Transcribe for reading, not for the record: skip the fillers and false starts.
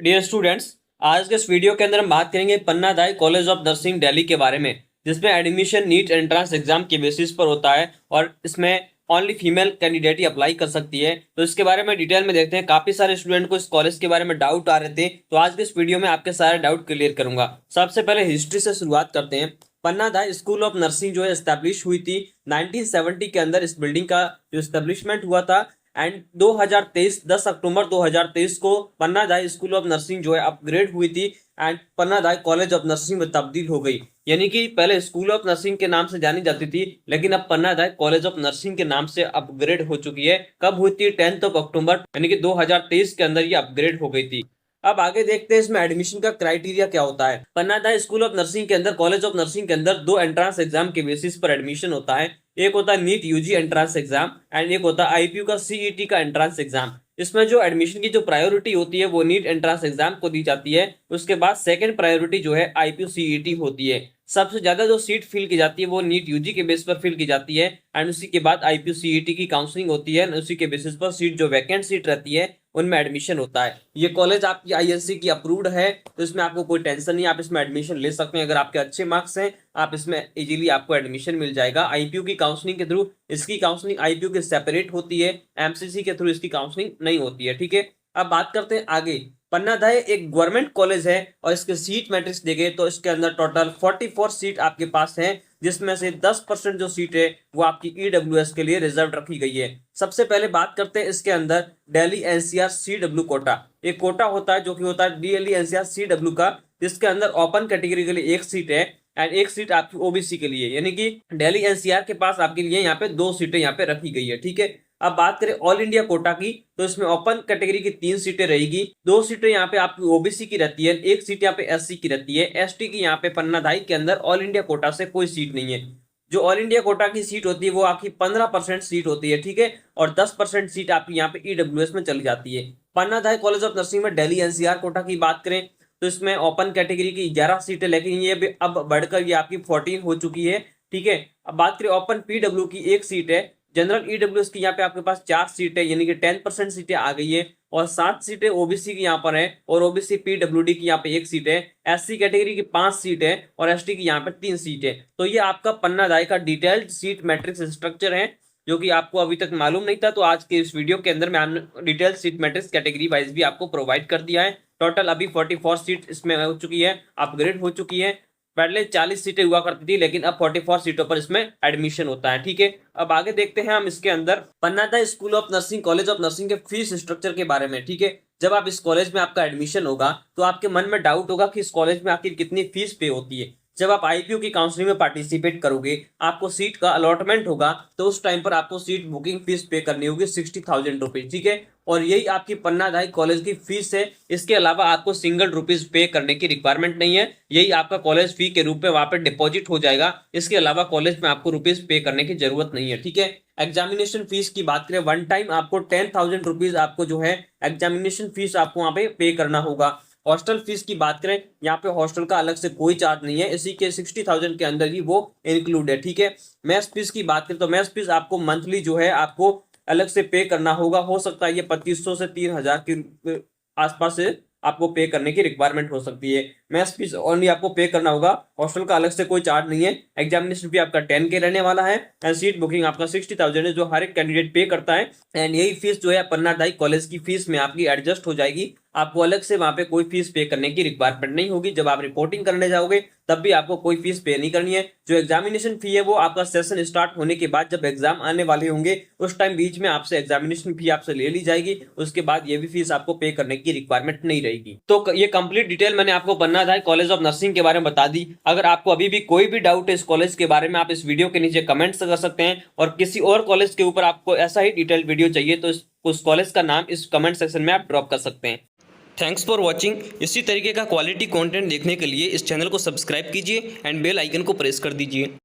Dear students, आज के इस वीडियो के अंदर हम बात करेंगे पन्ना दाई कॉलेज ऑफ नर्सिंग दिल्ली के बारे में, जिसमें एडमिशन नीट एंट्रेंस एग्जाम के बेसिस पर होता है और इसमें ओनली फीमेल कैंडिडेट ही अप्लाई कर सकती है। तो इसके बारे में डिटेल में देखते हैं। काफी सारे स्टूडेंट को इस कॉलेज के बारे में डाउट आ रहे थे, तो आज के इस वीडियो में आपके सारे डाउट क्लियर करूंगा। सबसे पहले हिस्ट्री से शुरुआत करते हैं। पन्ना दाई स्कूल ऑफ नर्सिंग जो है एस्टेब्लिश हुई थी 1970 के अंदर। इस बिल्डिंग का जो एस्टेब्लिशमेंट हुआ था एंड 2023 10 अक्टूबर 2023 को पन्ना दाई स्कूल ऑफ नर्सिंग जो है अपग्रेड हुई थी and Panna Dai college of nursing में तब्दील हो गई। यानी कि पहले स्कूल ऑफ नर्सिंग के नाम से जानी जाती थी, लेकिन अब पन्ना दाई कॉलेज ऑफ नर्सिंग के नाम से अपग्रेड हो चुकी है। कब हुई थी? 10 अक्टूबर यानी कि 2023 के अंदर ये अपग्रेड हो गई थी। अब आगे देखते हैं इसमें एडमिशन का क्राइटेरिया क्या होता है। Panna Dai school of nursing के अंदर, कॉलेज ऑफ नर्सिंग के अंदर दो एंट्रेंस एग्जाम के बेसिस पर एडमिशन होता है। एक होता है NEET UG entrance exam and एक होता है आईपीयू का सीईटी का एंट्रेंस एग्जाम। इसमें जो एडमिशन की जो प्रायोरिटी होती है वो नीट एंट्रेंस एग्जाम को दी जाती है। उसके बाद सेकंड प्रायोरिटी जो है आईपीयू सीईटी होती है। सबसे ज्यादा जो सीट फिल की जाती है वो नीट यूजी के बेस पर फिल की जाती है एंड उसी के बाद आईपीयू सीईटी की काउंसलिंग होती है। उसी के बेसिस पर सीट जो वैकेंट सीट रहती है उनमें एडमिशन होता है। ये कॉलेज आपकी आईएससी की अप्रूव्ड है, तो इसमें आपको कोई टेंशन नहीं, आप इसमें एडमिशन ले सकते हैं। अगर आपके अच्छे मार्क्स हैं आप इसमें इजीली आपको एडमिशन मिल जाएगा आईपीयू की काउंसलिंग के थ्रू। इसकी काउंसलिंग आईपीयू के सेपरेट होती है, एमसीसी के थ्रू इसकी काउंसलिंग नहीं होती है। ठीक है, अब बात करते हैं आगे। पन्ना दाई एक गवर्नमेंट कॉलेज है और इसके सीट मैट्रिक्स देखे तो इसके अंदर टोटल 44 सीट आपके पास है, जिसमें से 10% जो सीट है वो आपकी ईडब्ल्यूएस के लिए रिजर्व रखी गई है। सबसे पहले बात करते हैं इसके अंदर दिल्ली एनसीआर सीडब्ल्यू कोटा। एक कोटा होता है जो कि होता है दिल्ली एनसीआर सीडब्ल्यू का, जिसके अंदर ओपन कैटेगरी के लिए एक सीट है एंड एक सीट आपकी ओबीसी के लिए, यानी कि दिल्ली एनसीआर के पास आपके लिए यहाँ पे दो सीटें यहाँ पे रखी गई है। ठीक है, अब बात करें ऑल इंडिया कोटा की, तो इसमें ओपन कैटेगरी की 3 सीटें रहेगी। 2 सीटें यहाँ पे आपकी ओबीसी की रहती है, एक सीट यहाँ पे एससी की रहती है। एसटी की यहाँ पे पन्ना दाई के अंदर ऑल इंडिया कोटा से कोई सीट नहीं है। जो ऑल इंडिया कोटा की सीट होती है वो आपकी 15% सीट होती है। ठीक है, और 10% सीट आपकी यहाँ पे ईडब्ल्यूएस में चली जाती है। पन्ना दाई कॉलेज ऑफ नर्सिंग में दिल्ली एनसीआर कोटा की बात करें तो इसमें ओपन कैटेगरी की 11 सीटें, लेकिन ये भी अब बढ़कर ये आपकी 14 हो चुकी है। ठीक है, अब बात करें ओपन पीडब्ल्यू की एक सीट है। जनरल ईडब्ल्यूएस की यहाँ पे आपके पास 4 सीटें यानी कि 10% सीटें आ गई है और 7 सीटें ओबीसी की यहाँ पर है और ओबीसी पीडब्ल्यूडी की यहाँ पे एक सीट है। एससी कैटेगरी की 5 सीट है और एसटी की यहाँ पे 3 सीट है। तो ये आपका पन्ना दाई का डिटेल्ड सीट मैट्रिक्स स्ट्रक्चर है, जो कि आपको अभी तक मालूम नहीं था। तो आज के इस वीडियो के अंदर मैं detail seat matrix category wise भी आपको प्रोवाइड कर दिया है। टोटल अभी 44 सीट इसमें हो चुकी है, अपग्रेड हो चुकी है। पहले 40 सीटें हुआ करती थी, लेकिन अब 44 सीटों पर इसमें एडमिशन होता है। ठीक है, अब आगे देखते हैं हम इसके अंदर Panna Dai school of nursing college of nursing के फीस स्ट्रक्चर के बारे में। ठीक है, जब आप इस कॉलेज में आपका एडमिशन होगा तो आपके मन में डाउट होगा कि इस कॉलेज में आखिर कितनी फीस पे होती है। जब आप आईपीयू की काउंसलिंग में पार्टिसिपेट करोगे, आपको सीट का अलॉटमेंट होगा, तो उस टाइम पर आपको सीट बुकिंग फीस पे करनी होगी 60,000 रुपीज। ठीक है, और यही आपकी पन्ना दाई कॉलेज की फीस है। इसके अलावा आपको सिंगल रुपीज पे करने की रिक्वायरमेंट नहीं है, यही आपका कॉलेज फी के रूप में वहां पे डिपॉजिट हो जाएगा। इसके अलावा कॉलेज में आपको रुपीज पे करने की जरूरत नहीं है। ठीक है, एग्जामिनेशन फीस की बात करें, वन टाइम आपको 10,000 रुपीज आपको जो है एग्जामिनेशन फीस आपको वहां पे करना होगा। हॉस्टल फीस की बात करें, यहाँ पे हॉस्टल का अलग से कोई चार्ज नहीं है, इसी के 60,000 के अंदर ही वो इंक्लूड है। ठीक है, मैथ फीस की बात करें तो मैथ फीस आपको मंथली जो है आपको अलग से पे करना होगा। हो सकता है ये 2500 से 3,000 के आसपास से आपको पे करने की रिक्वायरमेंट हो सकती है। मैथ्स फीस ओनली आपको पे करना होगा, हॉस्टल का अलग से कोई चार्ज नहीं है। एग्जामिनेशन फी आपका 10 के रहने वाला है एंड सीट बुकिंग आपका 60,000 है, जो हर एक कैंडिडेट पे करता है। एंड यही फीस जो है पन्ना दाई कॉलेज की फीस में आपकी एडजस्ट हो जाएगी। आपको अलग से वहां पे कोई फीस पे करने की रिक्वायरमेंट नहीं होगी। जब आप रिपोर्टिंग करने जाओगे तब भी आपको कोई फीस पे नहीं करनी है। जो एग्जामिनेशन फी है वो आपका सेशन स्टार्ट होने के बाद, जब एग्जाम आने वाले होंगे उस टाइम बीच में आपसे एग्जामिनेशन फी आपसे ले ली जाएगी। उसके बाद ये भी फीस आपको पे करने की रिक्वायरमेंट नहीं रहेगी। तो ये कंप्लीट डिटेल मैंने आपको पन्ना दाई कॉलेज ऑफ नर्सिंग के बारे में बता दी। अगर आपको अभी भी कोई भी डाउट है इस कॉलेज के बारे में, आप इस वीडियो के नीचे कमेंट्स कर सकते हैं। और किसी और कॉलेज के ऊपर आपको ऐसा ही डिटेल वीडियो चाहिए तो उस कॉलेज का नाम इस कमेंट सेक्शन में आप ड्रॉप कर सकते हैं। Thanks for watching. इसी तरीके का क्वालिटी कंटेंट देखने के लिए इस चैनल को सब्सक्राइब कीजिए एंड बेल आइकन को प्रेस कर दीजिए।